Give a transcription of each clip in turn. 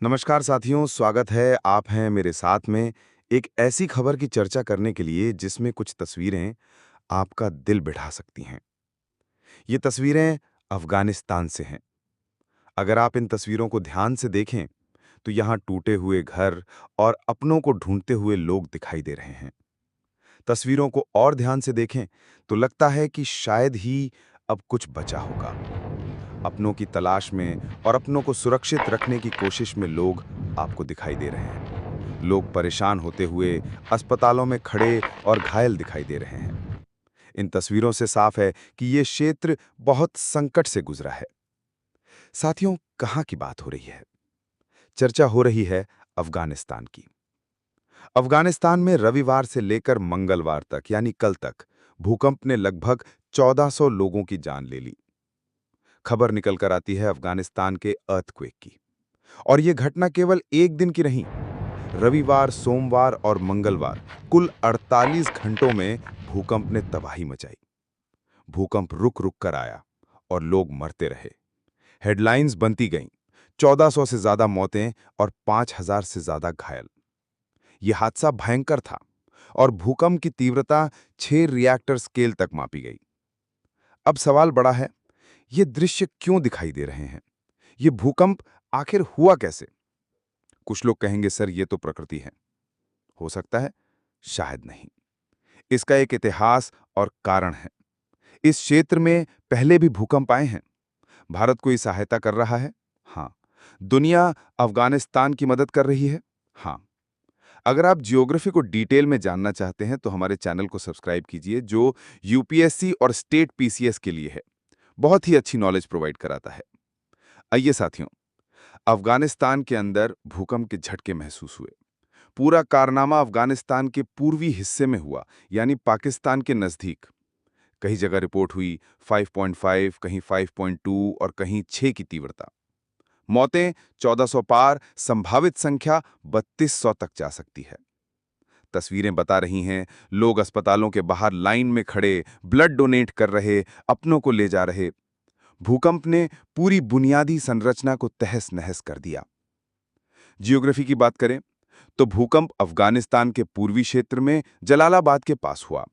नमस्कार साथियों, स्वागत है। आप हैं मेरे साथ में एक ऐसी खबर की चर्चा करने के लिए जिसमें कुछ तस्वीरें आपका दिल बिठा सकती हैं। ये तस्वीरें अफगानिस्तान से हैं। अगर आप इन तस्वीरों को ध्यान से देखें तो यहाँ टूटे हुए घर और अपनों को ढूंढते हुए लोग दिखाई दे रहे हैं। तस्वीरों को और ध्यान से देखें तो लगता है कि शायद ही अब कुछ बचा होगा। अपनों की तलाश में और अपनों को सुरक्षित रखने की कोशिश में लोग आपको दिखाई दे रहे हैं। लोग परेशान होते हुए अस्पतालों में खड़े और घायल दिखाई दे रहे हैं। इन तस्वीरों से साफ है कि ये क्षेत्र बहुत संकट से गुजरा है। साथियों, कहाँ की बात हो रही है? चर्चा हो रही है अफगानिस्तान की। अफगानिस्तान में रविवार से लेकर मंगलवार तक यानी कल तक भूकंप ने लगभग 1400 लोगों की जान ले ली। खबर निकल कर आती है अफगानिस्तान के अर्थक्वेक की। और ये घटना केवल एक दिन की नहीं। रविवार, सोमवार और मंगलवार कुल 48 घंटों में भूकंप ने तबाही मचाई। भूकंप रुक रुक कर आया और लोग मरते रहे। हेडलाइंस बनती गईं। 1400 से ज्यादा मौतें और 5000 से ज्यादा घायल। यह हादसा भयंकर था और भूकंप की तीव्रता 6 रिएक्टर स्केल तक मापी गई। अब सवाल बड़ा है, ये दृश्य क्यों दिखाई दे रहे हैं? ये भूकंप आखिर हुआ कैसे? कुछ लोग कहेंगे सर ये तो प्रकृति है। हो सकता है, शायद नहीं। इसका एक इतिहास और कारण है। इस क्षेत्र में पहले भी भूकंप आए हैं। भारत कोई सहायता कर रहा है? हाँ। दुनिया अफगानिस्तान की मदद कर रही है? हाँ। अगर आप जियोग्राफी को डिटेल में जानना चाहते हैं तो हमारे चैनल को सब्सक्राइब कीजिए, जो यूपीएससी और स्टेट पीसीएस के लिए है। बहुत ही अच्छी नॉलेज प्रोवाइड कराता है। आइए साथियों, अफगानिस्तान के अंदर भूकंप के झटके महसूस हुए। पूरा कारनामा अफगानिस्तान के पूर्वी हिस्से में हुआ, यानी पाकिस्तान के नजदीक। कई जगह रिपोर्ट हुई 5.5, कहीं 5.2 और कहीं 6 की तीव्रता। मौतें 1400 पार, संभावित संख्या 3200 तक जा सकती है। तस्वीरें बता रही हैं, लोग अस्पतालों के बाहर लाइन में खड़े, ब्लड डोनेट कर रहे, अपनों को ले जा रहे। भूकंप ने पूरी बुनियादी संरचना को तहस-नहस कर दिया। जियोग्राफी की बात करें तो भूकंप अफगानिस्तान के पूर्वी क्षेत्र में जलालाबाद के पास हुआ।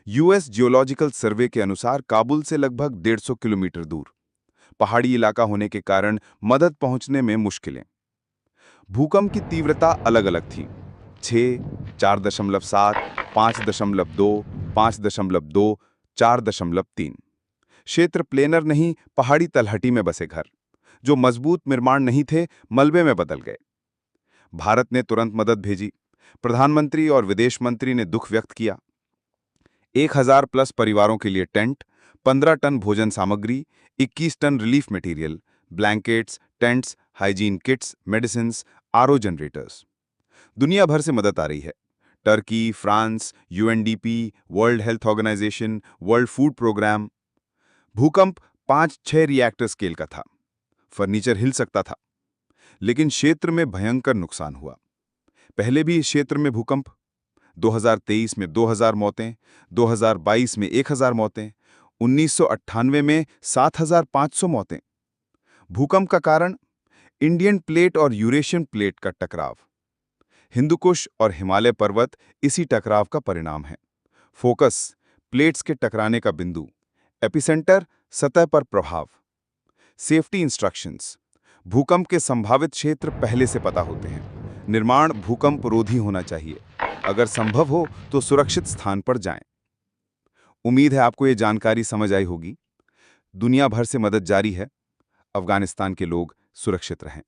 यूएस जियोलॉजिकल सर्वे के अनुसार काबुल से लगभग 150 किलोमीटर दूर। पहाड़ी इलाका होने के कारण मदद पहुंचने में मुश्किलें। भूकंप की तीव्रता अलग-अलग थी। 6, 4.7, 5.2, 5.2, 4.3। क्षेत्र प्लेनर नहीं, पहाड़ी तलहटी में बसे घर, जो मजबूत निर्माण नहीं थे, मलबे में बदल गए। भारत ने तुरंत मदद भेजी। प्रधानमंत्री और विदेश मंत्री ने दुख व्यक्त किया। 1000 प्लस परिवारों के लिए टेंट, 15 टन भोजन सामग्री, 21 ton relief material, blankets, tents, hygiene kits, medicines, RO generators. दुनिया भर से मदद आ रही है। Turkey, France, UNDP, World Health Organization, World Food Programme. भूकंप 5-6 रिएक्टर स्केल का था। फर्नीचर हिल सकता था। लेकिन क्षेत्र में भयंकर नुकसान हुआ। पहले भी इस क्षेत्र में भूकंप 2023 में 2000 मौतें, 2022 में 1000 मौतें, 1998 में 7500 मौतें। भूकंप का कारण इंडियन प्लेट और यूरेशियन प्लेट का टकराव। हिंदुकुश और हिमालय पर्वत इसी टकराव का परिणाम है। फोकस प्लेट्स के टकराने का बिंदु, एपिसेंटर सतह पर प्रभाव। सेफ्टी इंस्ट्रक्शंस, भूकंप के संभावित क्षेत्र पहले से पता होते हैं। निर्माण भूकंप रोधी होना चाहिए। अगर संभव हो तो सुरक्षित स्थान पर जाएं। उम्मीद है आपको ये जानकारी समझ आई होगी। दुनिया भर से मदद जारी है। अफगानिस्तान के लोग सुरक्षित रहें।